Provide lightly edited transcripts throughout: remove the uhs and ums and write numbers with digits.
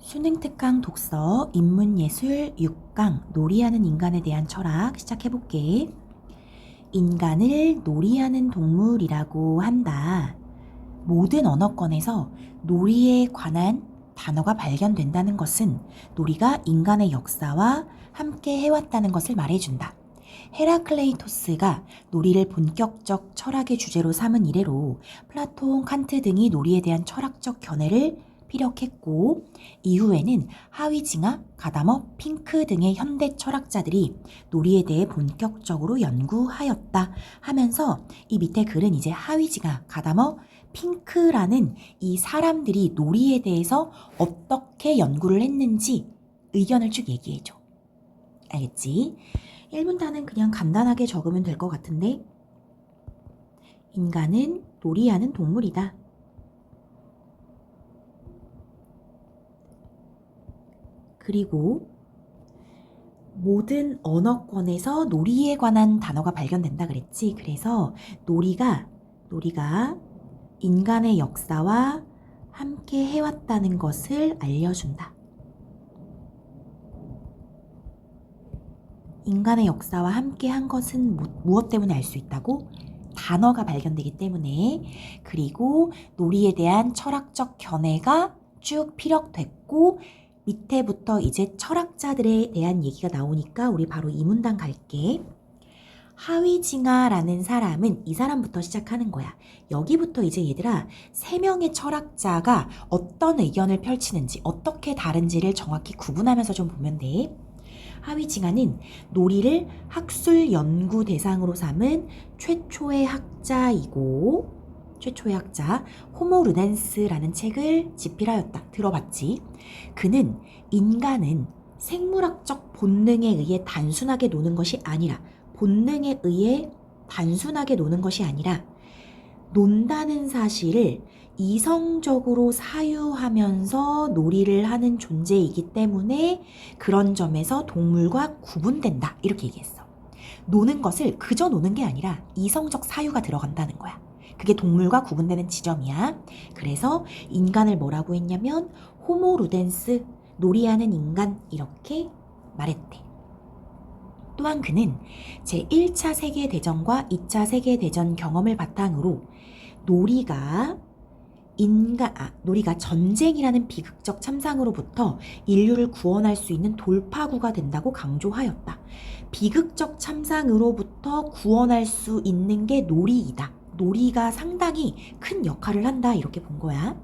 수능 특강 독서 인문예술 6강 놀이하는 인간에 대한 철학 시작해볼게. 인간을 놀이하는 동물이라고 한다. 모든 언어권에서 놀이에 관한 단어가 발견된다는 것은 놀이가 인간의 역사와 함께 해왔다는 것을 말해준다. 헤라클레이토스가 놀이를 본격적 철학의 주제로 삼은 이래로 플라톤, 칸트 등이 놀이에 대한 철학적 견해를 피력했고, 이후에는 하위징하, 가다머, 핑크 등의 현대 철학자들이 놀이에 대해 본격적으로 연구하였다 하면서 이 밑에 글은 이제 하위징하, 가다머, 핑크라는 이 사람들이 놀이에 대해서 어떻게 연구를 했는지 의견을 쭉 얘기해줘. 알겠지? 1문단은 그냥 간단하게 적으면 될 것 같은데, 인간은 놀이하는 동물이다. 그리고 모든 언어권에서 놀이에 관한 단어가 발견된다 그랬지. 그래서 놀이가 인간의 역사와 함께 해왔다는 것을 알려준다. 인간의 역사와 함께 한 것은 무엇 때문에 알 수 있다고? 단어가 발견되기 때문에. 그리고 놀이에 대한 철학적 견해가 쭉 피력됐고, 밑에부터 이제 철학자들에 대한 얘기가 나오니까 우리 바로 이 문단 갈게. 하위징하라는 사람은 이 사람부터 시작하는 거야. 여기부터 이제 얘들아 3명의 철학자가 어떤 의견을 펼치는지 어떻게 다른지를 정확히 구분하면서 좀 보면 돼. 하위징하는 놀이를 학술 연구 대상으로 삼은 최초의 학자이고, 최초의 학자 호모 루덴스라는 책을 집필하였다. 들어봤지? 그는 인간은 생물학적 본능에 의해 단순하게 노는 것이 아니라 논다는 사실을 이성적으로 사유하면서 놀이를 하는 존재이기 때문에 그런 점에서 동물과 구분된다. 이렇게 얘기했어. 노는 것을 그저 노는 게 아니라 이성적 사유가 들어간다는 거야. 그게 동물과 구분되는 지점이야. 그래서 인간을 뭐라고 했냐면 호모 루덴스, 놀이하는 인간, 이렇게 말했대. 또한 그는 제1차 세계대전과 2차 세계대전 경험을 바탕으로 놀이가 전쟁이라는 비극적 참상으로부터 인류를 구원할 수 있는 돌파구가 된다고 강조하였다. 비극적 참상으로부터 구원할 수 있는 게 놀이이다. 놀이가 상당히 큰 역할을 한다. 이렇게 본 거야.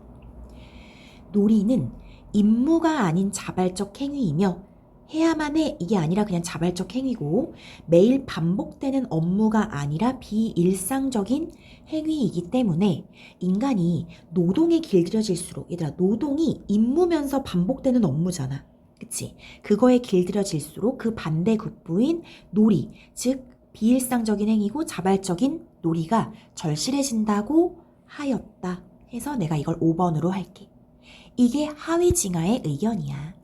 놀이는 임무가 아닌 자발적 행위이며 해야만 해 이게 아니라 그냥 자발적 행위고, 매일 반복되는 업무가 아니라 비일상적인 행위이기 때문에 인간이 노동에 길들여질수록, 얘들아 노동이 임무면서 반복되는 업무잖아. 그치? 그거에 길들여질수록 그 반대급부인 놀이, 즉 비일상적인 행위고 자발적인 놀이가 절실해진다고 하였다 해서 내가 이걸 5번으로 할게. 이게 하위징하의 의견이야.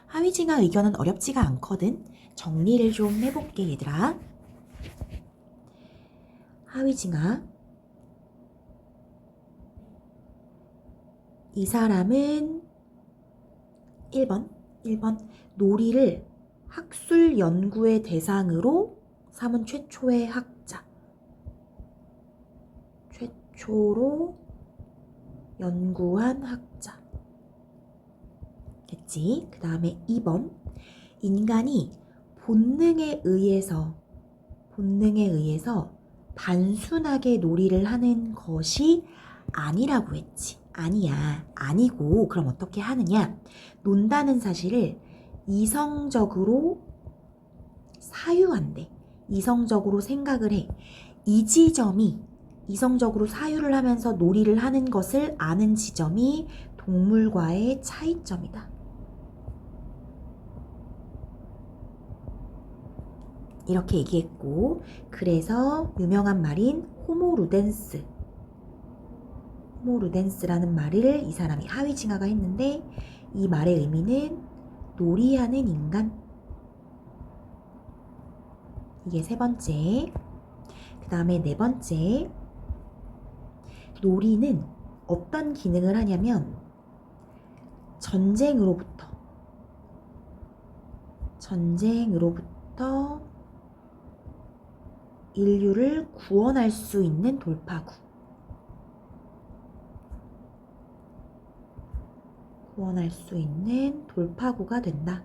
하위징하 의견은 어렵지가 않거든. 정리를 좀 해볼게 얘들아. 하위징하, 이 사람은 1번 놀이를 학술 연구의 대상으로 삼은 최초의 학자, 최초로 연구한 학자. 됐지? 그 다음에 2번, 인간이 본능에 의해서 단순하게 놀이를 하는 것이 아니라고 했지. 아니야. 아니고 그럼 어떻게 하느냐? 논다는 사실을 이성적으로 사유한대. 이성적으로 생각을 해. 이 지점이 이성적으로 사유를 하면서 놀이를 하는 것을 아는 지점이 동물과의 차이점이다. 이렇게 얘기했고, 그래서 유명한 말인 호모 루덴스라는 말을 이 사람이 하위징하가 했는데, 이 말의 의미는 놀이하는 인간. 이게 3번째. 그 다음에 4번째, 놀이는 어떤 기능을 하냐면 전쟁으로부터 인류를 구원할 수 있는 돌파구. 구원할 수 있는 돌파구가 된다.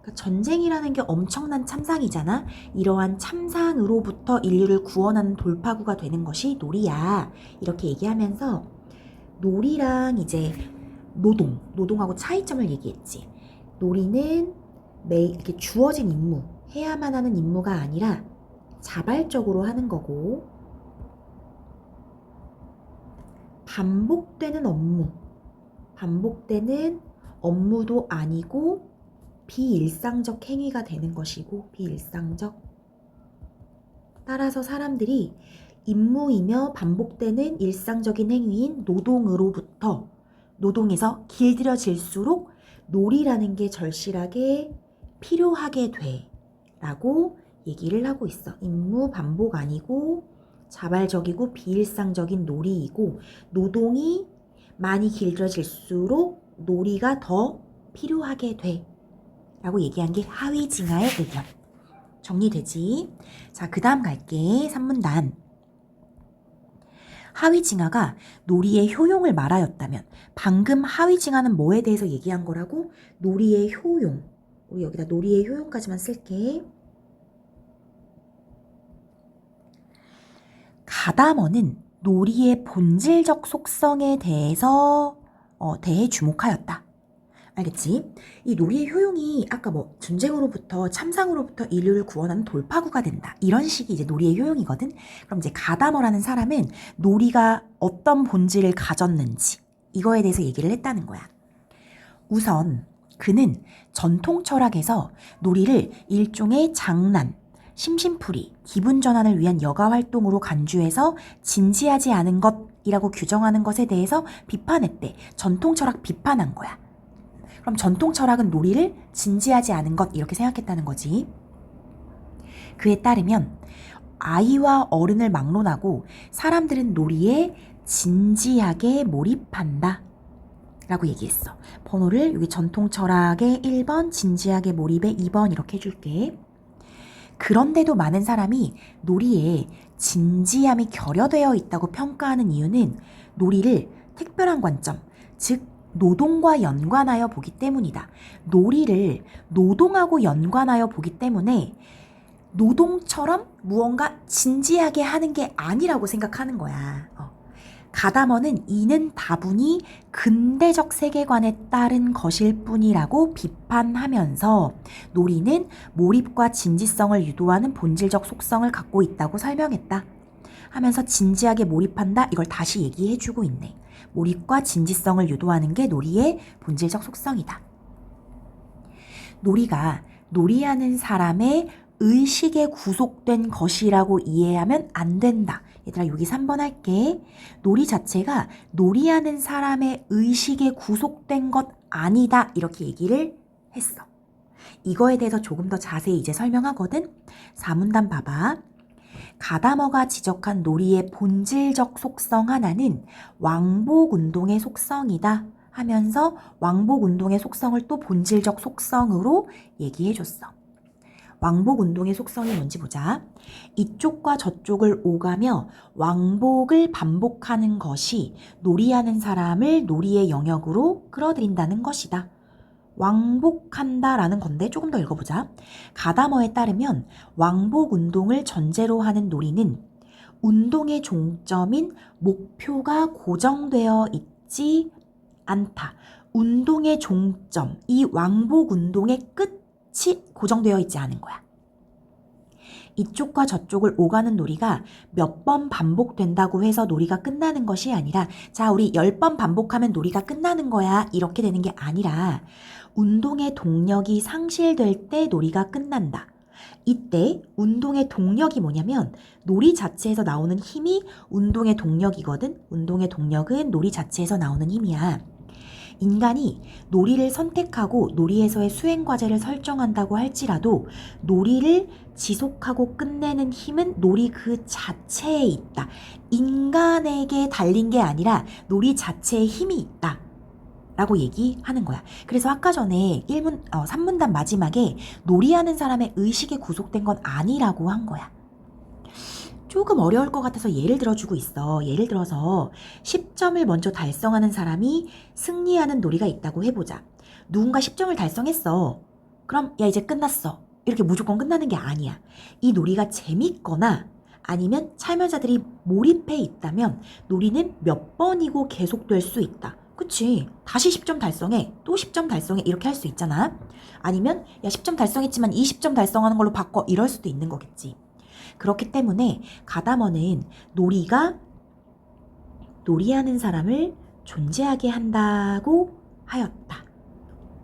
그러니까 전쟁이라는 게 엄청난 참상이잖아. 이러한 참상으로부터 인류를 구원하는 돌파구가 되는 것이 놀이야. 이렇게 얘기하면서 놀이랑 이제 노동하고 차이점을 얘기했지. 놀이는 매일 이렇게 주어진 임무, 해야만 하는 임무가 아니라 자발적으로 하는 거고, 반복되는 업무도 아니고 비일상적 행위가 되는 것이고, 따라서 사람들이 임무이며 반복되는 일상적인 행위인 노동에서 길들여질수록 놀이라는 게 절실하게 필요하게 돼 라고 얘기를 하고 있어. 임무 반복 아니고 자발적이고 비일상적인 놀이이고, 노동이 많이 길들여질수록 놀이가 더 필요하게 돼 라고 얘기한 게 하위징하의 의견. 정리되지? 자, 그 다음 갈게. 3문단. 하위징하가 놀이의 효용을 말하였다면, 방금 하위징하는 뭐에 대해서 얘기한 거라고? 놀이의 효용. 우리 여기다 놀이의 효용까지만 쓸게. 가다머는 놀이의 본질적 속성에 대해 주목하였다. 알겠지? 이 놀이의 효용이 아까 전쟁으로부터 참상으로부터 인류를 구원하는 돌파구가 된다. 이런 식이 이제 놀이의 효용이거든. 그럼 이제 가다머라는 사람은 놀이가 어떤 본질을 가졌는지 이거에 대해서 얘기를 했다는 거야. 우선 그는 전통 철학에서 놀이를 일종의 장난, 심심풀이, 기분 전환을 위한 여가 활동으로 간주해서 진지하지 않은 것이라고 규정하는 것에 대해서 비판했대. 전통 철학 비판한 거야. 그럼 전통 철학은 놀이를 진지하지 않은 것 이렇게 생각했다는 거지. 그에 따르면 아이와 어른을 막론하고 사람들은 놀이에 진지하게 몰입한다 라고 얘기했어. 번호를 여기 전통 철학의 1번, 진지하게 몰입의 2번 이렇게 해줄게. 그런데도 많은 사람이 놀이에 진지함이 결여되어 있다고 평가하는 이유는 놀이를 특별한 관점, 즉 노동과 연관하여 보기 때문이다. 놀이를 노동하고 연관하여 보기 때문에 노동처럼 무언가 진지하게 하는 게 아니라고 생각하는 거야. 가다머는 이는 다분히 근대적 세계관에 따른 것일 뿐이라고 비판하면서 놀이는 몰입과 진지성을 유도하는 본질적 속성을 갖고 있다고 설명했다. 하면서 진지하게 몰입한다. 이걸 다시 얘기해주고 있네. 몰입과 진지성을 유도하는 게 놀이의 본질적 속성이다. 놀이가 놀이하는 사람의 의식에 구속된 것이라고 이해하면 안 된다. 얘들아 여기 3번 할게. 놀이 자체가 놀이하는 사람의 의식에 구속된 것 아니다. 이렇게 얘기를 했어. 이거에 대해서 조금 더 자세히 이제 설명하거든. 4문단 봐봐. 가다머가 지적한 놀이의 본질적 속성 하나는 왕복운동의 속성이다 하면서 왕복운동의 속성을 또 본질적 속성으로 얘기해줬어. 왕복운동의 속성이 뭔지 보자. 이쪽과 저쪽을 오가며 왕복을 반복하는 것이 놀이하는 사람을 놀이의 영역으로 끌어들인다는 것이다. 왕복한다라는 건데 조금 더 읽어보자. 가다머에 따르면 왕복 운동을 전제로 하는 놀이는 운동의 종점인 목표가 고정되어 있지 않다. 운동의 종점, 이 왕복 운동의 끝이 고정되어 있지 않은 거야. 이쪽과 저쪽을 오가는 놀이가 몇 번 반복된다고 해서 놀이가 끝나는 것이 아니라, 자, 우리 10번 반복하면 놀이가 끝나는 거야, 이렇게 되는 게 아니라 운동의 동력이 상실될 때 놀이가 끝난다. 이때 운동의 동력이 뭐냐면 놀이 자체에서 나오는 힘이 운동의 동력이거든. 운동의 동력은 놀이 자체에서 나오는 힘이야. 인간이 놀이를 선택하고 놀이에서의 수행 과제를 설정한다고 할지라도 놀이를 지속하고 끝내는 힘은 놀이 그 자체에 있다. 인간에게 달린 게 아니라 놀이 자체에 힘이 있다 라고 얘기하는 거야. 그래서 아까 전에 3문단 마지막에 놀이하는 사람의 의식에 구속된 건 아니라고 한 거야. 조금 어려울 것 같아서 예를 들어주고 있어. 예를 들어서 10점을 먼저 달성하는 사람이 승리하는 놀이가 있다고 해보자. 누군가 10점을 달성했어. 그럼 야 이제 끝났어. 이렇게 무조건 끝나는 게 아니야. 이 놀이가 재밌거나 아니면 참여자들이 몰입해 있다면 놀이는 몇 번이고 계속될 수 있다. 그치? 다시 10점 달성해. 또 10점 달성해. 이렇게 할 수 있잖아. 아니면 야 10점 달성했지만 20점 달성하는 걸로 바꿔. 이럴 수도 있는 거겠지. 그렇기 때문에 가다머는 놀이가 놀이하는 사람을 존재하게 한다고 하였다.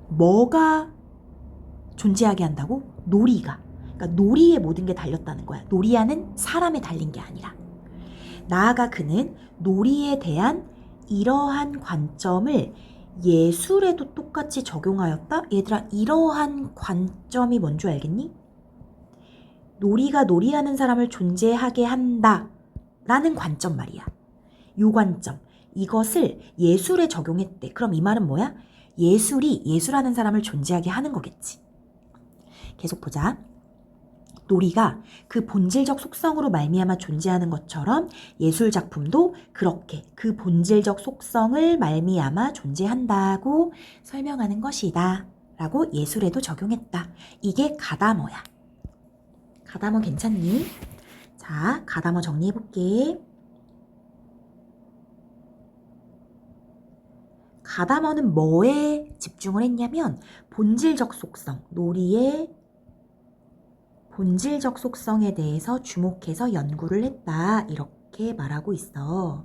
뭐가 존재하게 한다고? 놀이가. 그러니까 놀이에 모든 게 달렸다는 거야. 놀이하는 사람에 달린 게 아니라. 나아가 그는 놀이에 대한 이러한 관점을 예술에도 똑같이 적용하였다? 얘들아, 이러한 관점이 뭔 줄 알겠니? 놀이가 놀이하는 사람을 존재하게 한다 라는 관점 말이야. 요 관점, 이것을 예술에 적용했대. 그럼 이 말은 뭐야? 예술이 예술하는 사람을 존재하게 하는 거겠지. 계속 보자. 놀이가 그 본질적 속성으로 말미암아 존재하는 것처럼 예술작품도 그렇게 그 본질적 속성을 말미암아 존재한다고 설명하는 것이다 라고 예술에도 적용했다. 이게 가다머야. 가다머 괜찮니? 자, 가다머 정리해볼게. 가다머는 뭐에 집중을 했냐면 본질적 속성, 놀이의 본질적 속성에 대해서 주목해서 연구를 했다. 이렇게 말하고 있어.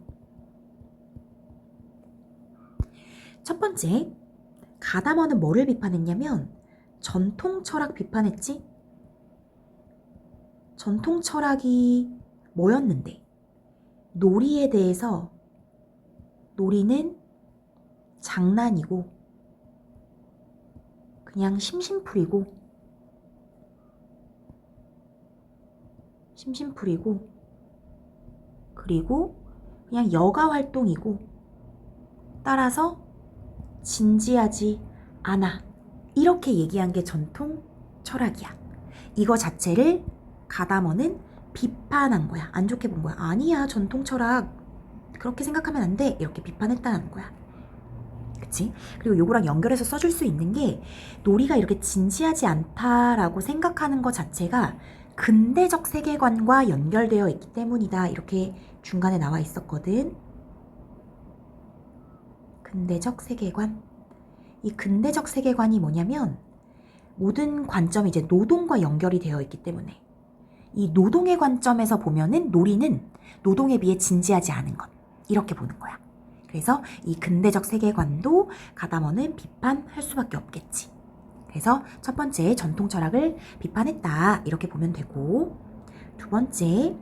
첫 번째, 가다머는 뭐를 비판했냐면 전통 철학 비판했지? 전통 철학이 뭐였는데? 놀이에 대해서 놀이는 장난이고 그냥 심심풀이고 그리고 그냥 여가 활동이고 따라서 진지하지 않아. 이렇게 얘기한 게 전통 철학이야. 이거 자체를 가다머는 비판한 거야. 안 좋게 본 거야. 아니야, 전통 철학 그렇게 생각하면 안 돼. 이렇게 비판했다는 거야. 그치? 그리고 요거랑 연결해서 써줄 수 있는 게 놀이가 이렇게 진지하지 않다라고 생각하는 것 자체가 근대적 세계관과 연결되어 있기 때문이다. 이렇게 중간에 나와 있었거든. 근대적 세계관. 이 근대적 세계관이 뭐냐면 모든 관점이 이제 노동과 연결이 되어 있기 때문에 이 노동의 관점에서 보면은 놀이는 노동에 비해 진지하지 않은 것. 이렇게 보는 거야. 그래서 이 근대적 세계관도 가다머는 비판할 수밖에 없겠지. 그래서 첫 번째 전통 철학을 비판했다. 이렇게 보면 되고, 두 번째,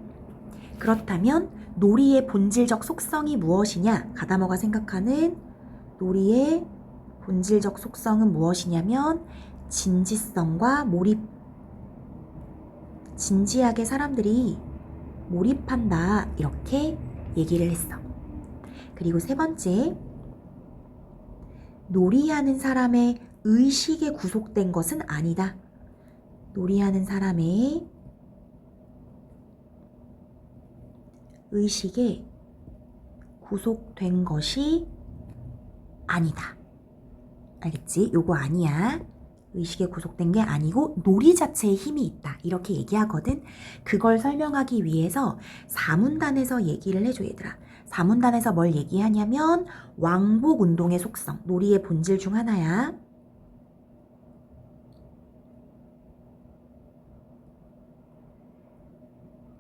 그렇다면 놀이의 본질적 속성이 무엇이냐? 가다머가 생각하는 놀이의 본질적 속성은 무엇이냐면 진지성과 몰입. 진지하게 사람들이 몰입한다. 이렇게 얘기를 했어. 그리고 세 번째, 놀이하는 사람의 의식에 구속된 것은 아니다. 놀이하는 사람의 의식에 구속된 것이 아니다. 알겠지? 요거 아니야. 의식에 구속된 게 아니고 놀이 자체에 힘이 있다. 이렇게 얘기하거든. 그걸 설명하기 위해서 4문단에서 얘기를 해줘, 얘들아. 4문단에서 뭘 얘기하냐면 왕복 운동의 속성, 놀이의 본질 중 하나야.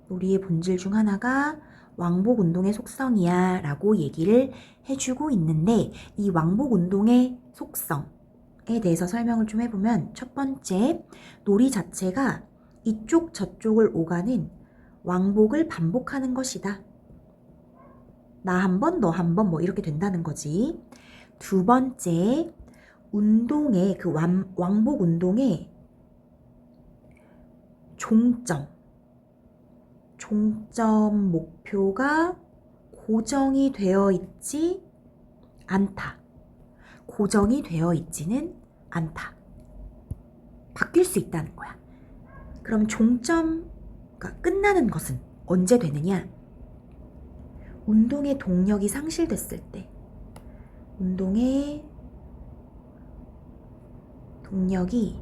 놀이의 본질 중 하나가 왕복 운동의 속성이야 라고 얘기를 해주고 있는데 이 왕복 운동의 속성에 대해서 설명을 좀 해보면 첫 번째, 놀이 자체가 이쪽 저쪽을 오가는 왕복을 반복하는 것이다. 나 한 번, 너 한 번 뭐 이렇게 된다는 거지. 두 번째, 운동의 그 왕복 운동의 종점 목표가 고정이 되어 있지 않다. 고정이 되어 있지는 않다. 바뀔 수 있다는 거야. 그럼 종점가 끝나는 것은 언제 되느냐? 운동의 동력이 상실됐을 때, 운동의 동력이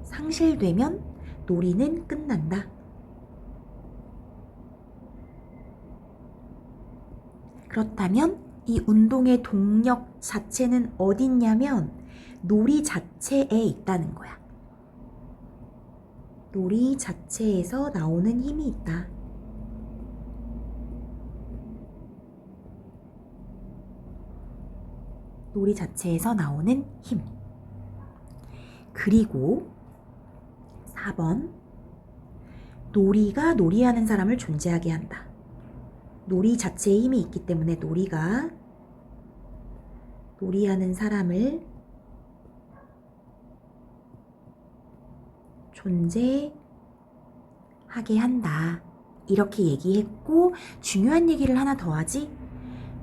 상실되면 놀이는 끝난다. 그렇다면 이 운동의 동력 자체는 어디 있냐면 놀이 자체에 있다는 거야. 놀이 자체에서 나오는 힘이 있다. 놀이 자체에서 나오는 힘. 그리고 4번, 놀이가 놀이하는 사람을 존재하게 한다. 놀이 자체에 힘이 있기 때문에 놀이가 놀이하는 사람을 존재하게 한다. 이렇게 얘기했고, 중요한 얘기를 하나 더 하지.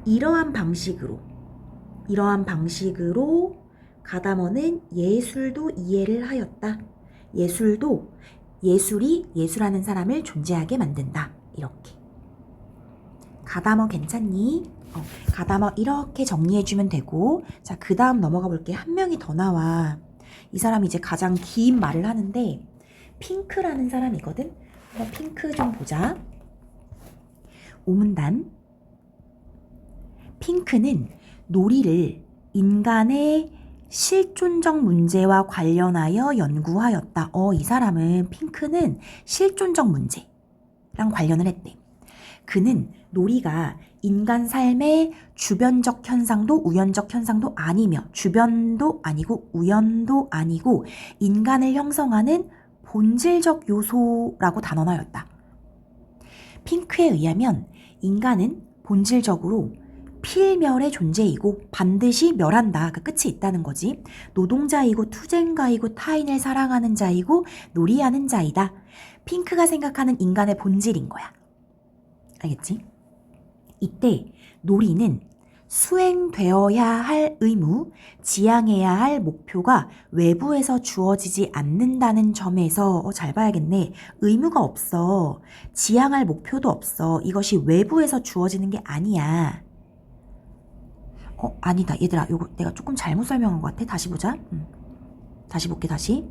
이러한 방식으로 가다머는 예술도 이해를 하였다. 예술이 예술하는 사람을 존재하게 만든다. 이렇게. 가다머 괜찮니? 가다머 이렇게 정리해주면 되고, 자, 그 다음 넘어가 볼게. 한 명이 더 나와. 이 사람이 이제 가장 긴 말을 하는데, 핑크라는 사람이거든? 한번 핑크 좀 보자. 오문단. 핑크는 놀이를 인간의 실존적 문제와 관련하여 연구하였다. 이 사람은, 핑크는 실존적 문제랑 관련을 했대. 그는 놀이가 인간 삶의 주변적 현상도 우연적 현상도 아니며, 주변도 아니고 우연도 아니고 인간을 형성하는 본질적 요소라고 단언하였다. 핑크에 의하면 인간은 본질적으로 필멸의 존재이고 반드시 멸한다. 그 끝이 있다는 거지. 노동자이고 투쟁가이고 타인을 사랑하는 자이고 놀이하는 자이다. 핑크가 생각하는 인간의 본질인 거야. 알겠지? 이때 놀이는 수행되어야 할 의무, 지향해야 할 목표가 외부에서 주어지지 않는다는 점에서 잘 봐야겠네. 의무가 없어. 지향할 목표도 없어. 이것이 외부에서 주어지는 게 아니야. 아니다. 얘들아, 요거 내가 조금 잘못 설명한 것 같아. 다시 보자. 다시 볼게, 다시.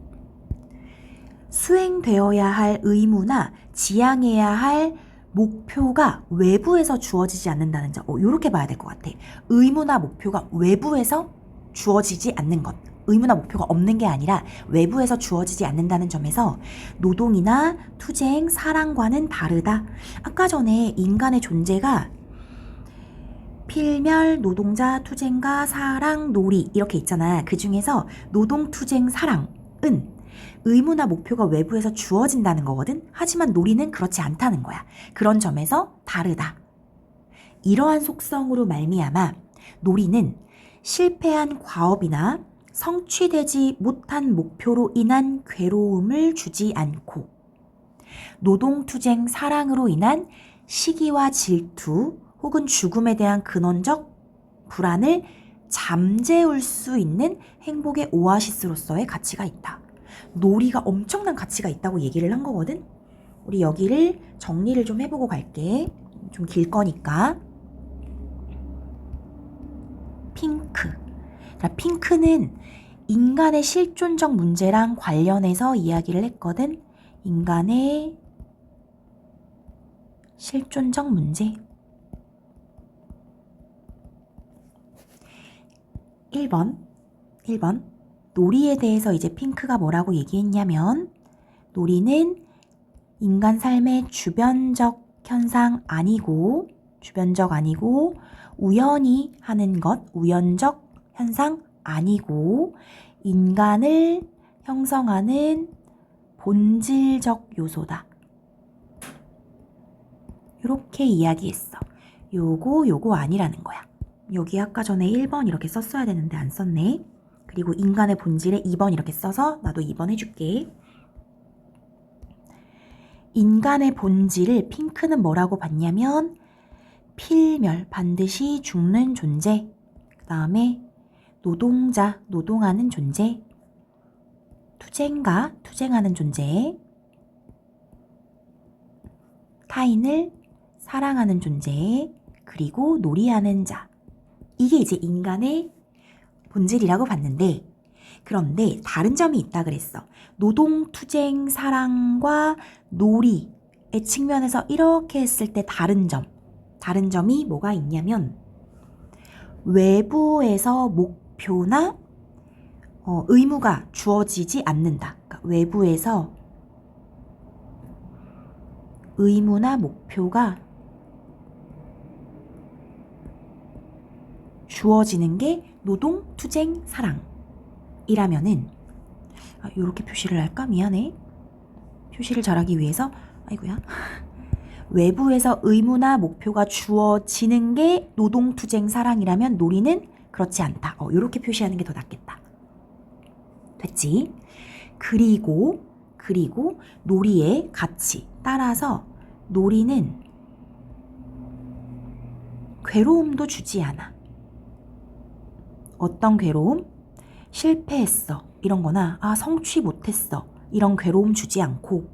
수행되어야 할 의무나 지향해야 할 목표가 외부에서 주어지지 않는다는 점. 요렇게 봐야 될 것 같아. 의무나 목표가 외부에서 주어지지 않는 것. 의무나 목표가 없는 게 아니라 외부에서 주어지지 않는다는 점에서 노동이나 투쟁, 사랑과는 다르다. 아까 전에 인간의 존재가 필멸, 노동자, 투쟁가, 사랑, 놀이 이렇게 있잖아. 그 중에서 노동, 투쟁, 사랑은 의무나 목표가 외부에서 주어진다는 거거든. 하지만 놀이는 그렇지 않다는 거야. 그런 점에서 다르다. 이러한 속성으로 말미암아 놀이는 실패한 과업이나 성취되지 못한 목표로 인한 괴로움을 주지 않고 노동, 투쟁, 사랑으로 인한 시기와 질투 혹은 죽음에 대한 근원적 불안을 잠재울 수 있는 행복의 오아시스로서의 가치가 있다. 놀이가 엄청난 가치가 있다고 얘기를 한 거거든. 우리 여기를 정리를 좀 해보고 갈게. 좀 길 거니까. 핑크. 핑크는 인간의 실존적 문제랑 관련해서 이야기를 했거든. 인간의 실존적 문제. 1번. 놀이에 대해서 이제 핑크가 뭐라고 얘기했냐면, 놀이는 인간 삶의 주변적 아니고 우연히 하는 것, 우연적 현상 아니고 인간을 형성하는 본질적 요소다. 이렇게 이야기했어. 요거 아니라는 거야. 여기 아까 전에 1번 이렇게 썼어야 되는데 안 썼네. 그리고 인간의 본질에 2번 이렇게 써서 나도 2번 해줄게. 인간의 본질을 핑크는 뭐라고 봤냐면 필멸, 반드시 죽는 존재. 그 다음에 노동자, 노동하는 존재, 투쟁가, 투쟁하는 존재, 타인을 사랑하는 존재, 그리고 놀이하는 자. 이게 이제 인간의 본질이라고 봤는데, 그런데 다른 점이 있다 그랬어. 노동, 투쟁, 사랑과 놀이의 측면에서 이렇게 했을 때 다른 점이 뭐가 있냐면 외부에서 목표나 의무가 주어지지 않는다. 그러니까 외부에서 의무나 목표가 주어지는 게 노동, 투쟁, 사랑이라면은 이렇게 표시를 할까? 미안해. 표시를 잘하기 위해서 아이고야. 외부에서 의무나 목표가 주어지는 게 노동, 투쟁, 사랑이라면 놀이는 그렇지 않다. 이렇게 표시하는 게 더 낫겠다. 됐지? 그리고 놀이의 가치 따라서 놀이는 괴로움도 주지 않아. 어떤 괴로움? 실패했어. 이런 거나 성취 못했어. 이런 괴로움 주지 않고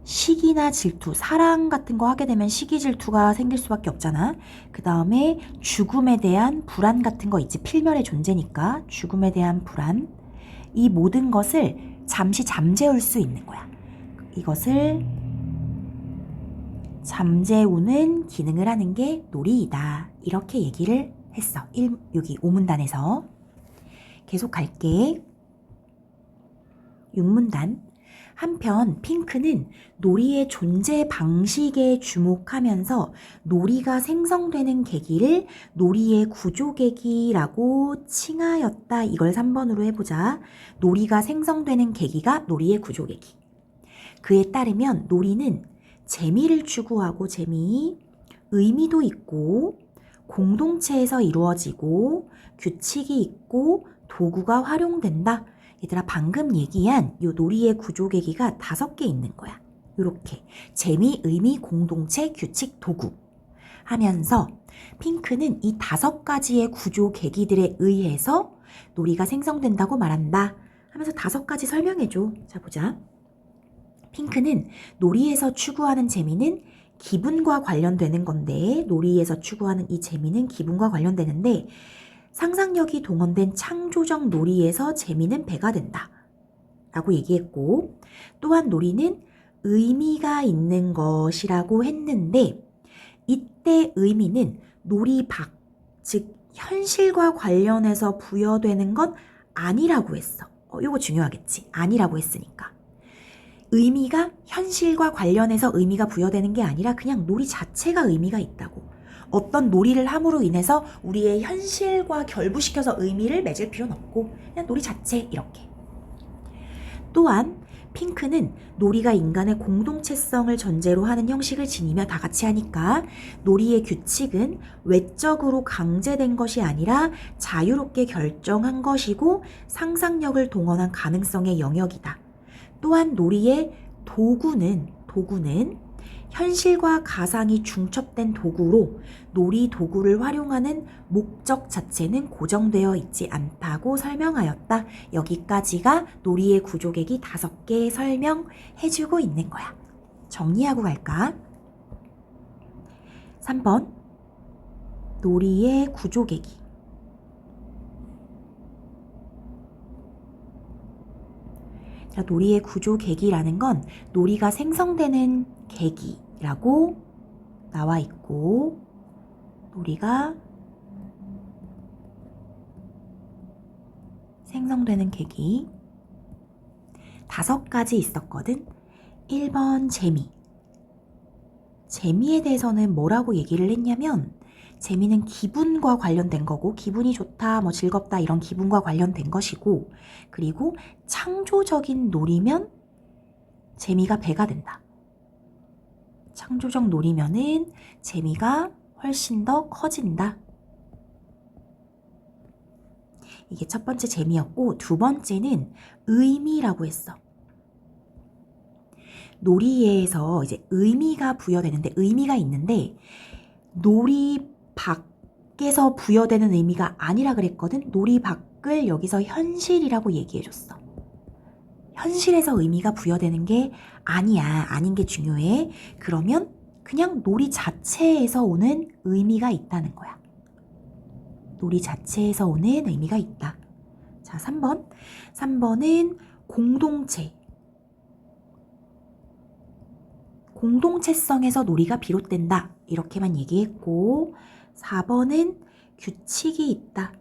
시기나 질투, 사랑 같은 거 하게 되면 시기 질투가 생길 수밖에 없잖아. 그 다음에 죽음에 대한 불안 같은 거 있지. 필멸의 존재니까 죽음에 대한 불안. 이 모든 것을 잠시 잠재울 수 있는 거야. 이것을 잠재우는 기능을 하는 게 놀이이다. 이렇게 얘기를 했어. 여기 5문단에서. 계속 갈게. 6문단. 한편 핑크는 놀이의 존재 방식에 주목하면서 놀이가 생성되는 계기를 놀이의 구조 계기라고 칭하였다. 이걸 3번으로 해보자. 놀이가 생성되는 계기가 놀이의 구조 계기. 그에 따르면 놀이는 재미를 추구하고 의미도 있고 공동체에서 이루어지고 규칙이 있고 도구가 활용된다. 얘들아 방금 얘기한 요 놀이의 구조 계기가 5개 있는 거야. 요렇게 재미, 의미, 공동체, 규칙, 도구 하면서 핑크는 이 5가지의 구조 계기들에 의해서 놀이가 생성된다고 말한다 하면서 5가지 설명해줘. 자 보자. 핑크는 놀이에서 추구하는 재미는 기분과 관련되는 건데 놀이에서 추구하는 이 재미는 기분과 관련되는데 상상력이 동원된 창조적 놀이에서 재미는 배가 된다 라고 얘기했고 또한 놀이는 의미가 있는 것이라고 했는데 이때 의미는 놀이 밖, 즉 현실과 관련해서 부여되는 건 아니라고 했어. 이거 중요하겠지. 아니라고 했으니까. 의미가 현실과 관련해서 의미가 부여되는 게 아니라 그냥 놀이 자체가 의미가 있다고. 어떤 놀이를 함으로 인해서 우리의 현실과 결부시켜서 의미를 맺을 필요는 없고 그냥 놀이 자체 이렇게. 또한 핑크는 놀이가 인간의 공동체성을 전제로 하는 형식을 지니며 다 같이 하니까 놀이의 규칙은 외적으로 강제된 것이 아니라 자유롭게 결정한 것이고 상상력을 동원한 가능성의 영역이다. 또한 놀이의 도구는 현실과 가상이 중첩된 도구로 놀이 도구를 활용하는 목적 자체는 고정되어 있지 않다고 설명하였다. 여기까지가 놀이의 구조계기 5개 설명해주고 있는 거야. 정리하고 갈까? 3번 놀이의 구조계기. 놀이의 구조 계기라는 건 놀이가 생성되는 계기라고 나와 있고 놀이가 생성되는 계기 5가지 있었거든. 1번 재미에 대해서는 뭐라고 얘기를 했냐면 재미는 기분과 관련된 거고 기분이 좋다, 즐겁다 이런 기분과 관련된 것이고 그리고 창조적인 놀이면 재미가 배가 된다. 창조적 놀이면은 재미가 훨씬 더 커진다. 이게 첫 번째 재미였고 2번째는 의미라고 했어. 놀이에서 이제 의미가 부여되는데 의미가 있는데 놀이 밖 밖에서 부여되는 의미가 아니라 그랬거든. 놀이 밖을 여기서 현실이라고 얘기해줬어. 현실에서 의미가 부여되는 게 아니야. 아닌 게 중요해. 그러면 그냥 놀이 자체에서 오는 의미가 있다는 거야. 놀이 자체에서 오는 의미가 있다. 자, 3번. 3번은 공동체. 공동체성에서 놀이가 비롯된다. 이렇게만 얘기했고, 4번은 규칙이 있다.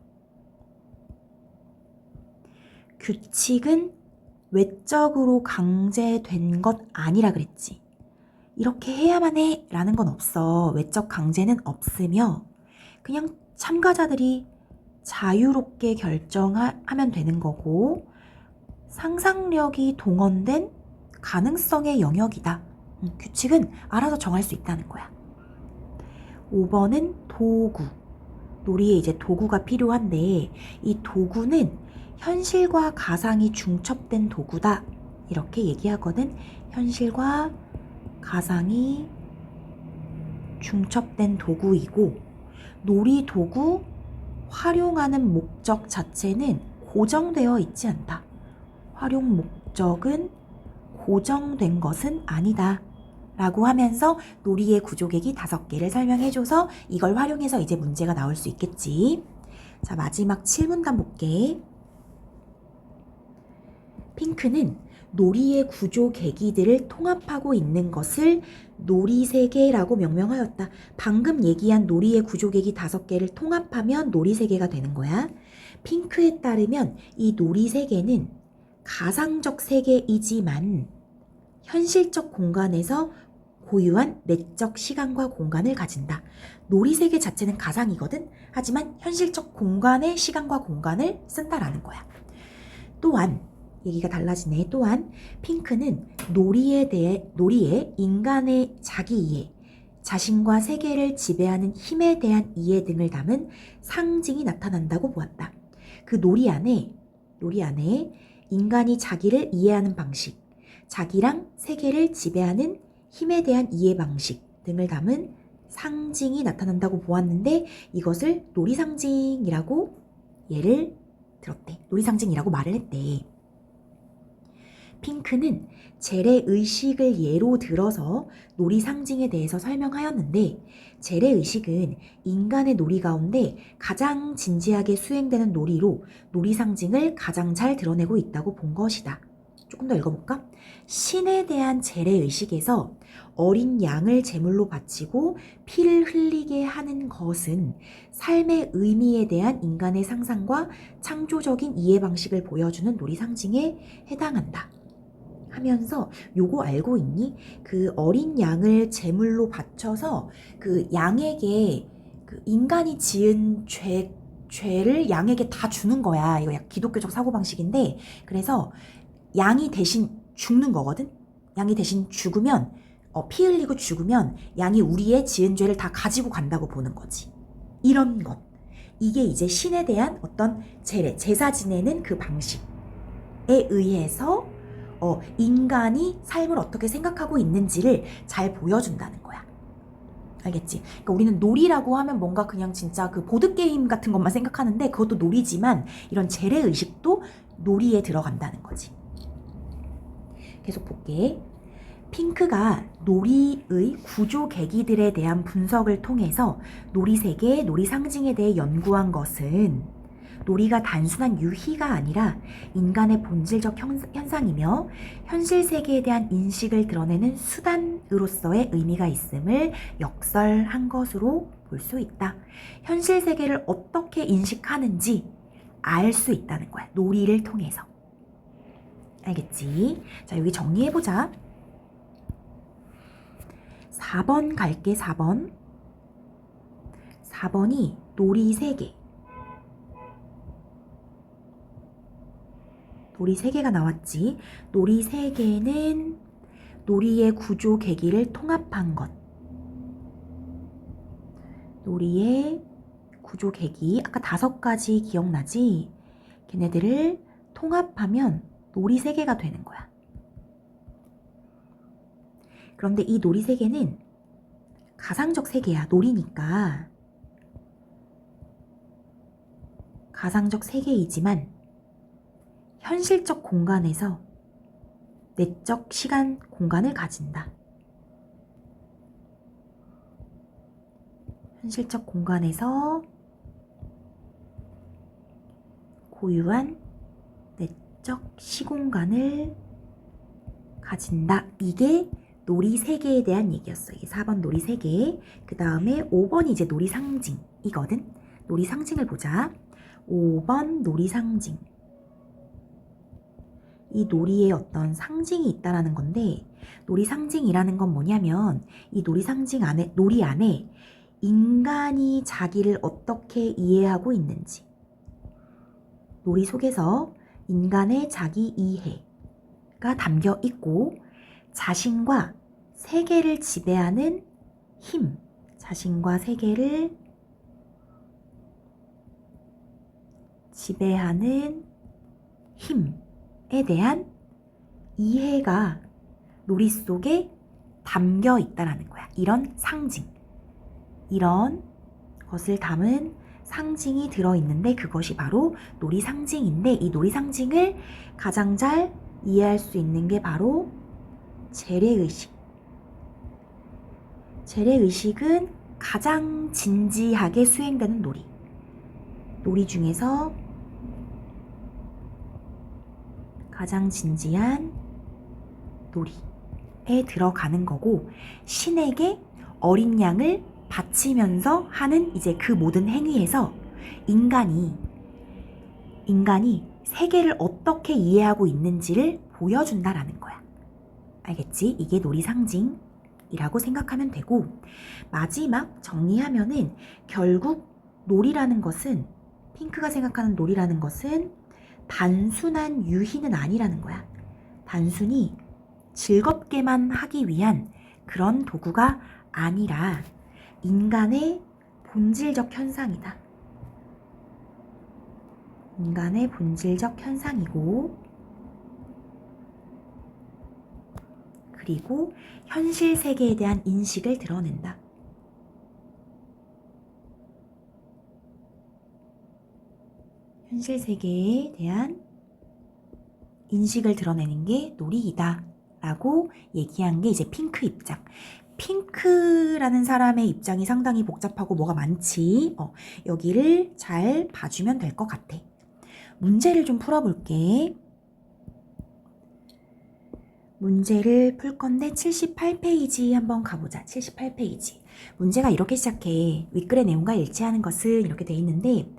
규칙은 외적으로 강제된 것 아니라 그랬지. 이렇게 해야만 해 라는 건 없어. 외적 강제는 없으며 그냥 참가자들이 자유롭게 결정하면 되는 거고 상상력이 동원된 가능성의 영역이다. 규칙은 알아서 정할 수 있다는 거야. 5번은 도구. 놀이에 이제 도구가 필요한데 이 도구는 현실과 가상이 중첩된 도구다. 이렇게 얘기하거든. 현실과 가상이 중첩된 도구이고 놀이 도구 활용하는 목적 자체는 고정되어 있지 않다. 활용 목적은 고정된 것은 아니다. 라고 하면서 놀이의 구조계기 5개를 설명해줘서 이걸 활용해서 이제 문제가 나올 수 있겠지. 자, 마지막 7문단 볼게. 핑크는 놀이의 구조 계기들을 통합하고 있는 것을 놀이세계라고 명명하였다. 방금 얘기한 놀이의 구조 계기 5개를 통합하면 놀이세계가 되는 거야. 핑크에 따르면 이 놀이세계는 가상적 세계이지만 현실적 공간에서 고유한 내적 시간과 공간을 가진다. 놀이세계 자체는 가상이거든. 하지만 현실적 공간의 시간과 공간을 쓴다라는 거야. 또한 얘기가 달라지네. 또한 핑크는 놀이에 인간의 자기 이해, 자신과 세계를 지배하는 힘에 대한 이해 등을 담은 상징이 나타난다고 보았다. 그 놀이 안에 인간이 자기를 이해하는 방식, 자기랑 세계를 지배하는 힘에 대한 이해 방식 등을 담은 상징이 나타난다고 보았는데 이것을 놀이상징이라고 예를 들었대. 놀이상징이라고 말을 했대. 핑크는 재래의식을 예로 들어서 놀이상징에 대해서 설명하였는데 재래의식은 인간의 놀이 가운데 가장 진지하게 수행되는 놀이로 놀이상징을 가장 잘 드러내고 있다고 본 것이다. 조금 더 읽어볼까? 신에 대한 재래의식에서 어린 양을 제물로 바치고 피를 흘리게 하는 것은 삶의 의미에 대한 인간의 상상과 창조적인 이해 방식을 보여주는 놀이상징에 해당한다. 하면서 요거 알고 있니? 그 어린 양을 제물로 바쳐서 그 양에게 그 인간이 지은 죄를 양에게 다 주는 거야. 이거 기독교적 사고방식인데 그래서 양이 대신 죽는 거거든? 양이 대신 죽으면 피 흘리고 죽으면 양이 우리의 지은 죄를 다 가지고 간다고 보는 거지. 이런 것. 이게 이제 신에 대한 어떤 제사 지내는 그 방식에 의해서 인간이 삶을 어떻게 생각하고 있는지를 잘 보여준다는 거야. 알겠지? 그러니까 우리는 놀이라고 하면 뭔가 그냥 진짜 그 보드게임 같은 것만 생각하는데 그것도 놀이지만 이런 재래의식도 놀이에 들어간다는 거지. 계속 볼게. 핑크가 놀이의 구조 계기들에 대한 분석을 통해서 놀이세계, 놀이상징에 대해 연구한 것은 놀이가 단순한 유희가 아니라 인간의 본질적 현상이며 현실 세계에 대한 인식을 드러내는 수단으로서의 의미가 있음을 역설한 것으로 볼 수 있다. 현실 세계를 어떻게 인식하는지 알 수 있다는 거야. 놀이를 통해서. 알겠지? 자, 여기 정리해보자. 4번 갈게. 4번. 4번이 놀이세계. 놀이세계가 나왔지. 놀이세계는 놀이의 구조 계기를 통합한 것. 놀이의 구조 계기. 아까 5가지 기억나지? 걔네들을 통합하면 놀이세계가 되는 거야. 그런데 이 놀이세계는 가상적 세계야. 놀이니까. 가상적 세계이지만 현실적 공간에서 내적 시간 공간을 가진다. 현실적 공간에서 고유한 내적 시공간을 가진다. 이게 놀이 세계에 대한 얘기였어. 이게 4번 놀이 세계. 그 다음에 5번이 이제 놀이 상징이거든. 놀이 상징을 보자. 5번 놀이 상징. 이 놀이에 어떤 상징이 있다라는 건데, 놀이 상징이라는 건 뭐냐면 이 놀이 상징 안에, 놀이 안에 인간이 자기를 어떻게 이해하고 있는지, 놀이 속에서 인간의 자기 이해가 담겨 있고, 자신과 세계를 지배하는 힘, 자신과 세계를 지배하는 힘에 대한 이해가 놀이 속에 담겨 있다라는 거야. 이런 상징, 이런 것을 담은 상징이 들어있는데 그것이 바로 놀이 상징인데, 이 놀이 상징을 가장 잘 이해할 수 있는 게 바로 재래의식. 재래의식은 가장 진지하게 수행되는 놀이. 놀이 중에서 가장 진지한 놀이에 들어가는 거고, 신에게 어린 양을 바치면서 하는 이제 그 모든 행위에서 인간이 세계를 어떻게 이해하고 있는지를 보여준다라는 거야. 알겠지? 이게 놀이 상징이라고 생각하면 되고, 마지막 정리하면은 결국 놀이라는 것은, 핑크가 생각하는 놀이라는 것은 단순한 유희는 아니라는 거야. 단순히 즐겁게만 하기 위한 그런 도구가 아니라 인간의 본질적 현상이다. 인간의 본질적 현상이고, 그리고 현실 세계에 대한 인식을 드러낸다. 현실 세계에 대한 인식을 드러내는 게 놀이이다 라고 얘기한 게 이제 핑크 입장. 핑크라는 사람의 입장이 상당히 복잡하고 뭐가 많지. 여기를 잘 봐주면 될 것 같아. 문제를 좀 풀어볼게. 문제를 풀 건데 78페이지 한번 가보자. 78페이지. 문제가 이렇게 시작해. 윗글의 내용과 일치하는 것은 이렇게 돼 있는데,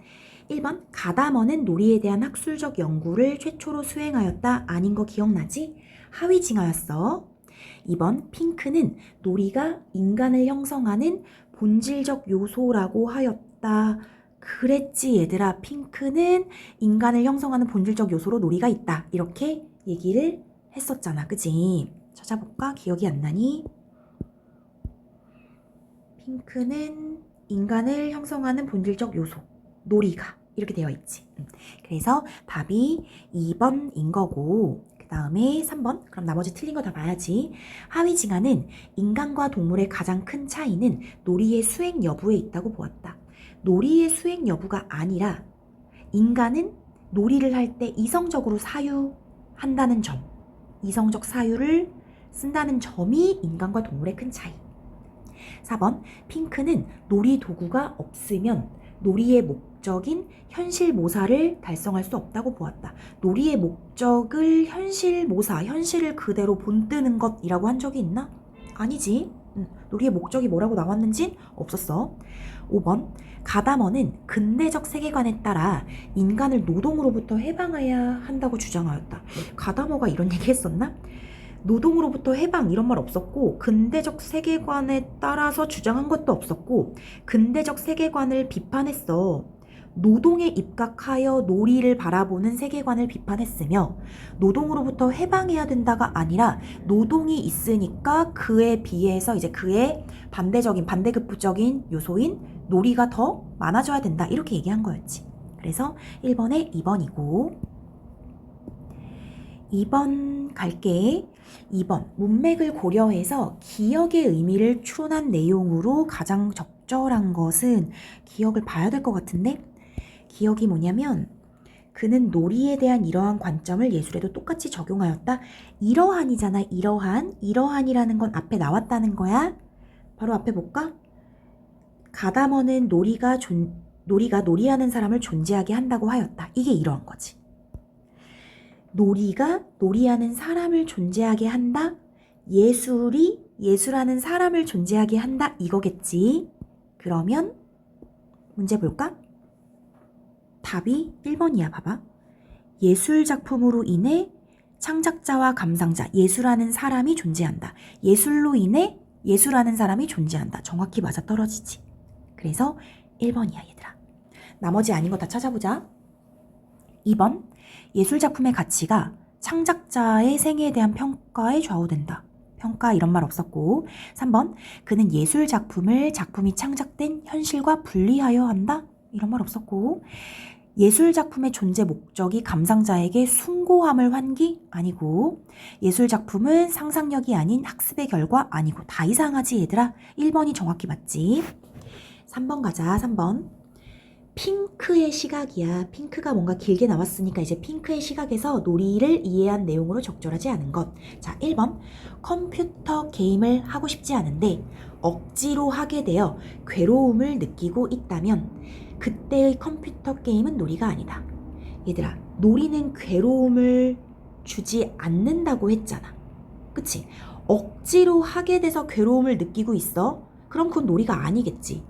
1번 가다머는 놀이에 대한 학술적 연구를 최초로 수행하였다. 아닌 거 기억나지? 하위징하였어. 2번 핑크는 놀이가 인간을 형성하는 본질적 요소라고 하였다. 그랬지 얘들아. 핑크는 인간을 형성하는 본질적 요소로 놀이가 있다. 이렇게 얘기를 했었잖아. 그치? 찾아볼까? 기억이 안 나니? 핑크는 인간을 형성하는 본질적 요소, 놀이가 이렇게 되어 있지. 그래서 답이 2번인 거고, 그 다음에 3번. 그럼 나머지 틀린 거 다 봐야지. 하위징하는 인간과 동물의 가장 큰 차이는 놀이의 수행 여부에 있다고 보았다. 놀이의 수행 여부가 아니라 인간은 놀이를 할 때 이성적으로 사유한다는 점, 이성적 사유를 쓴다는 점이 인간과 동물의 큰 차이. 4번 핑크는 놀이 도구가 없으면 놀이의 목적인 현실 모사를 달성할 수 없다고 보았다. 놀이의 목적을 현실 모사, 현실을 그대로 본뜨는 것이라고 한 적이 있나? 아니지. 놀이의 목적이 뭐라고 나왔는진 없었어. 5번 가다머는 근대적 세계관에 따라 인간을 노동으로부터 해방해야 한다고 주장하였다. 가다머가 이런 얘기 했었나? 노동으로부터 해방 이런 말 없었고, 근대적 세계관에 따라서 주장한 것도 없었고, 근대적 세계관을 비판했어. 노동에 입각하여 놀이를 바라보는 세계관을 비판했으며, 노동으로부터 해방해야 된다가 아니라 노동이 있으니까 그에 비해서 이제 그의 반대적인 반대급부적인 요소인 놀이가 더 많아져야 된다, 이렇게 얘기한 거였지. 그래서 1번에 2번이고, 2번 갈게. 2번 문맥을 고려해서 기억의 의미를 추론한 내용으로 가장 적절한 것은, 기억을 봐야 될 것 같은데, 기억이 뭐냐면 그는 놀이에 대한 이러한 관점을 예술에도 똑같이 적용하였다. 이러한이잖아. 이러한이라는 건 앞에 나왔다는 거야. 바로 앞에 볼까? 가다머는 놀이가 놀이하는 사람을 존재하게 한다고 하였다. 이게 이러한 거지. 놀이가 놀이하는 사람을 존재하게 한다. 예술이 예술하는 사람을 존재하게 한다. 이거겠지. 그러면 문제 볼까? 답이 1번이야. 봐봐. 예술 작품으로 인해 창작자와 감상자, 예술하는 사람이 존재한다. 예술로 인해 예술하는 사람이 존재한다. 정확히 맞아떨어지지. 그래서 1번이야, 얘들아. 나머지 아닌 거 다 찾아보자. 2번. 예술 작품의 가치가 창작자의 생애에 대한 평가에 좌우된다. 평가 이런 말 없었고. 3번. 그는 예술 작품이 창작된 현실과 분리하여 한다. 이런 말 없었고. 예술 작품의 존재 목적이 감상자에게 숭고함을 환기? 아니고. 예술 작품은 상상력이 아닌 학습의 결과? 아니고. 다 이상하지 얘들아. 1번이 정확히 맞지. 3번 가자. 3번. 핑크의 시각이야. 핑크가 뭔가 길게 나왔으니까 이제 핑크의 시각에서 놀이를 이해한 내용으로 적절하지 않은 것. 자, 1번. 컴퓨터 게임을 하고 싶지 않은데 억지로 하게 되어 괴로움을 느끼고 있다면 그때의 컴퓨터 게임은 놀이가 아니다. 얘들아, 놀이는 괴로움을 주지 않는다고 했잖아. 그치? 억지로 하게 돼서 괴로움을 느끼고 있어? 그럼 그건 놀이가 아니겠지.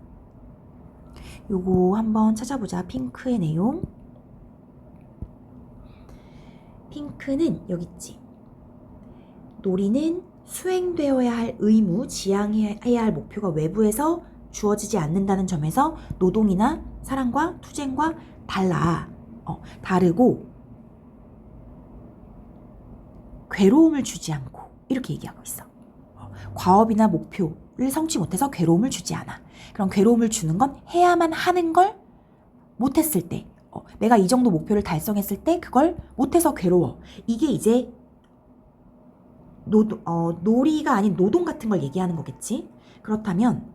요거 한번 찾아보자. 핑크의 내용. 핑크는 여기 있지. 놀이는 수행되어야 할 의무, 지향해야 할 목표가 외부에서 주어지지 않는다는 점에서 노동이나 사랑과 투쟁과 달라. 다르고 괴로움을 주지 않고 이렇게 얘기하고 있어. 과업이나 목표를 성취 못해서 괴로움을 주지 않아. 그럼 괴로움을 주는 건 해야만 하는 걸 못했을 때, 내가 이 정도 목표를 달성했을 때 그걸 못해서 괴로워. 이게 이제 놀이가 아닌 노동 같은 걸 얘기하는 거겠지. 그렇다면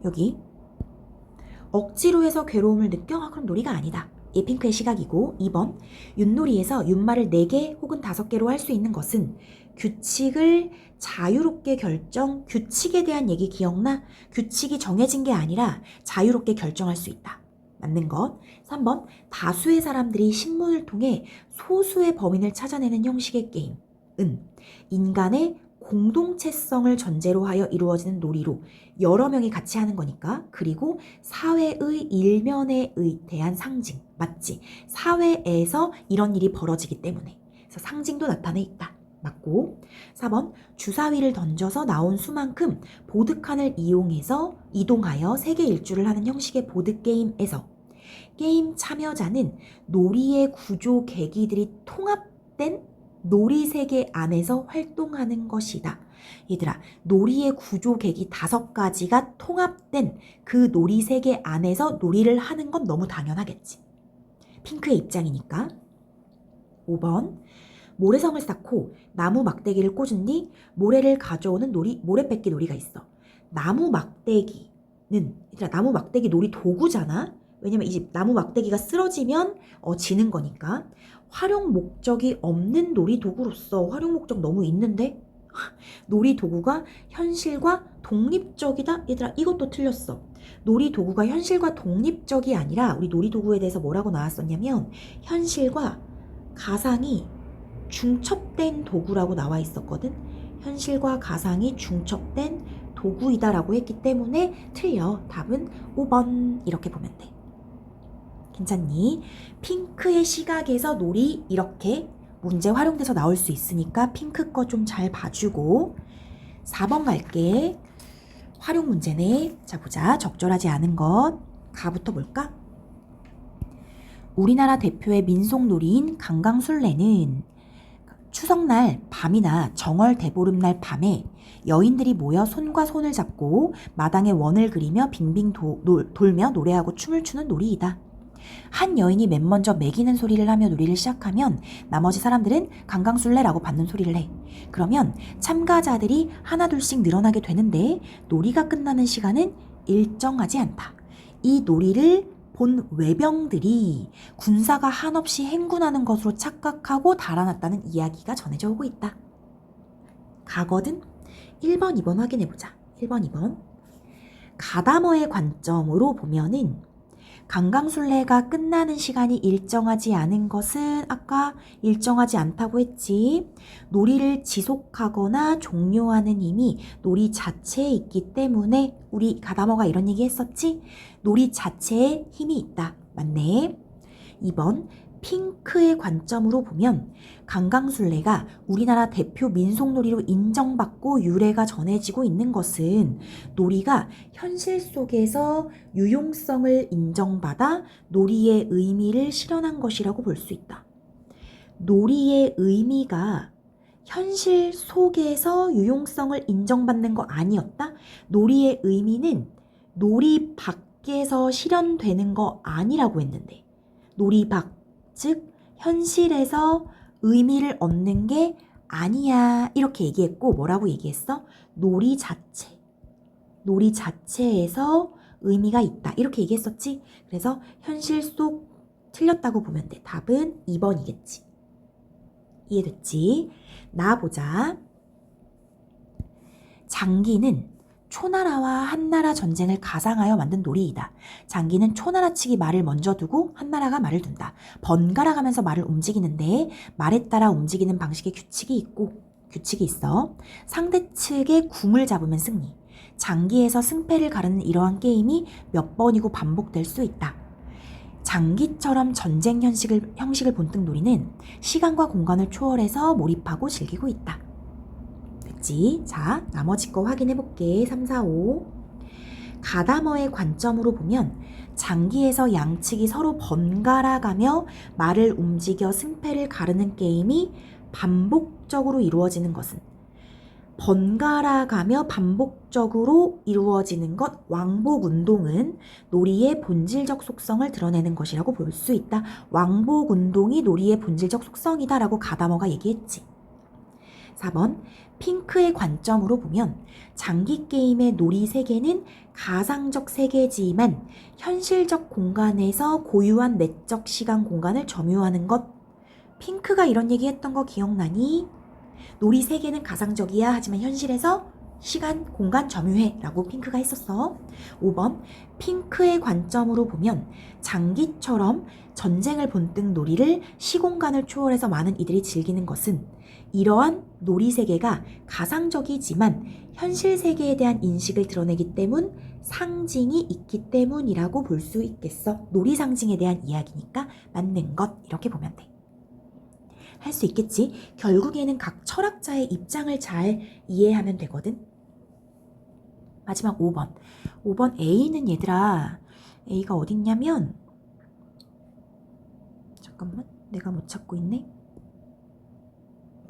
여기 억지로 해서 괴로움을 느껴? 그럼 놀이가 아니다. 이 핑크의 시각이고. 2번. 윷놀이에서 윷말을 4개 혹은 5개로 할 수 있는 것은 규칙을 자유롭게 규칙에 대한 얘기 기억나? 규칙이 정해진 게 아니라 자유롭게 결정할 수 있다. 맞는 것. 3번. 다수의 사람들이 신문을 통해 소수의 범인을 찾아내는 형식의 게임은 인간의 공동체성을 전제로 하여 이루어지는 놀이로 여러 명이 같이 하는 거니까. 그리고 사회의 일면에 대한 상징. 맞지? 사회에서 이런 일이 벌어지기 때문에. 그래서 상징도 나타내 있다. 맞고. 4번. 주사위를 던져서 나온 수만큼 보드칸을 이동하여 세계 일주를 하는 형식의 보드게임에서 게임 참여자는 놀이의 구조 계기들이 통합된 놀이 세계 안에서 활동하는 것이다. 얘들아, 놀이의 구조 계기 5가지가 통합된 그 놀이 세계 안에서 놀이를 하는 건 너무 당연하겠지. 핑크의 입장이니까. 5번. 모래성을 쌓고 나무 막대기를 꽂은 뒤 모래를 가져오는 모래 뺏기 놀이가 있어. 나무 막대기 놀이 도구잖아. 왜냐면 이 나무 막대기가 쓰러지면 지는 거니까. 활용 목적이 없는 놀이 도구로서 활용 목적 너무 있는데? 놀이 도구가 현실과 독립적이다? 얘들아, 이것도 틀렸어. 놀이 도구가 현실과 독립적이 아니라 우리 놀이 도구에 대해서 뭐라고 나왔었냐면 현실과 가상이 중첩된 도구라고 나와 있었거든. 현실과 가상이 중첩된 도구이다라고 했기 때문에 틀려. 답은 5번 이렇게 보면 돼. 괜찮니? 핑크의 시각에서 놀이 이렇게 문제 활용돼서 나올 수 있으니까 핑크 거 좀 잘 봐주고. 4번 갈게. 활용 문제네. 자, 보자. 적절하지 않은 것. 가부터 볼까? 우리나라 대표의 민속놀이인 강강술래는 추석날 밤이나 정월 대보름날 밤에 여인들이 모여 손과 손을 잡고 마당에 원을 그리며 빙빙 돌며 노래하고 춤을 추는 놀이이다. 한 여인이 맨 먼저 매기는 소리를 하며 놀이를 시작하면 나머지 사람들은 강강술래라고 받는 소리를 해. 그러면 참가자들이 하나둘씩 늘어나게 되는데 놀이가 끝나는 시간은 일정하지 않다. 이 놀이를 본 외병들이 군사가 한없이 행군하는 것으로 착각하고 달아났다는 이야기가 전해져 오고 있다. 가거든? 1번, 2번 확인해보자. 1번, 2번. 가다머의 관점으로 보면은 강강술래가 끝나는 시간이 일정하지 않은 것은 아까 일정하지 않다고 했지. 놀이를 지속하거나 종료하는 힘이 놀이 자체에 있기 때문에 우리 가다머가 이런 얘기 했었지? 놀이 자체에 힘이 있다. 맞네. 2번 핑크의 관점으로 보면 강강술래가 우리나라 대표 민속놀이로 인정받고 유래가 전해지고 있는 것은 놀이가 현실 속에서 유용성을 인정받아 놀이의 의미를 실현한 것이라고 볼 수 있다. 놀이의 의미가 현실 속에서 유용성을 인정받는 거 아니었다? 놀이의 의미는 놀이 밖에서 실현되는 거 아니라고 했는데 놀이 밖 즉 현실에서 의미를 얻는 게 아니야 이렇게 얘기했고 뭐라고 얘기했어? 놀이 자체에서 의미가 있다 이렇게 얘기했었지. 그래서 현실 속 틀렸다고 보면 돼. 답은 2번이겠지. 이해됐지? 나 보자. 장기는 초나라와 한나라 전쟁을 가상하여 만든 놀이이다. 장기는 초나라 측이 말을 먼저 두고 한나라가 말을 둔다. 번갈아 가면서 말을 움직이는데 말에 따라 움직이는 방식의 규칙이 있어. 상대 측의 궁을 잡으면 승리. 장기에서 승패를 가르는 이러한 게임이 몇 번이고 반복될 수 있다. 장기처럼 전쟁 형식을 본뜬 놀이는 시간과 공간을 초월해서 몰입하고 즐기고 있다. 자, 나머지 거 확인해 볼게. 3, 4, 5. 가다머의 관점으로 보면 장기에서 양측이 서로 번갈아 가며 말을 움직여 승패를 가르는 게임이 반복적으로 이루어지는 것은 번갈아 가며 반복적으로 이루어지는 것 왕복 운동은 놀이의 본질적 속성을 드러내는 것이라고 볼 수 있다. 왕복 운동이 놀이의 본질적 속성이다 라고 가다머가 얘기했지. 4번 핑크의 관점으로 보면 장기 게임의 놀이 세계는 가상적 세계지만 현실적 공간에서 고유한 내적 시간 공간을 점유하는 것. 핑크가 이런 얘기했던 거 기억나니? 놀이 세계는 가상적이야 하지만 현실에서 시간, 공간 점유해 라고 핑크가 했었어. 5번 핑크의 관점으로 보면 장기처럼 전쟁을 본뜬 놀이를 시공간을 초월해서 많은 이들이 즐기는 것은 이러한 놀이 세계가 가상적이지만 현실 세계에 대한 인식을 드러내기 때문 상징이 있기 때문이라고 볼 수 있겠어. 놀이 상징에 대한 이야기니까 맞는 것 이렇게 보면 돼. 할 수 있겠지? 결국에는 각 철학자의 입장을 잘 이해하면 되거든. 마지막 5번. 5번 A는 얘들아. A가 어딨냐면 잠깐만. 내가 못 찾고 있네.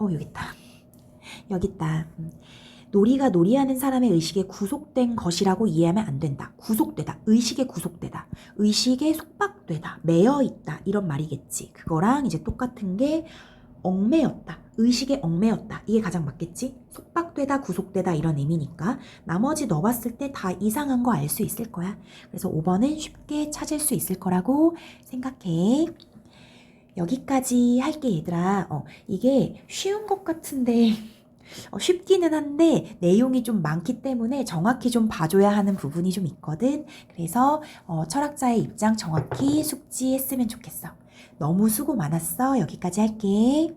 여기 있다. 여기 있다. 놀이가 놀이하는 사람의 의식에 구속된 것이라고 이해하면 안 된다. 구속되다. 의식에 구속되다. 의식에 속박되다. 매여있다. 이런 말이겠지. 그거랑 이제 똑같은 게 얽매였다. 의식에 얽매였다. 이게 가장 맞겠지? 속박되다, 구속되다 이런 의미니까 나머지 너 봤을 때 다 이상한 거 알 수 있을 거야. 그래서 5번은 쉽게 찾을 수 있을 거라고 생각해. 여기까지 할게 얘들아. 이게 쉬운 것 같은데 쉽기는 한데 내용이 좀 많기 때문에 정확히 좀 봐줘야 하는 부분이 좀 있거든. 그래서 철학자의 입장 정확히 숙지했으면 좋겠어. 너무 수고 많았어. 여기까지 할게.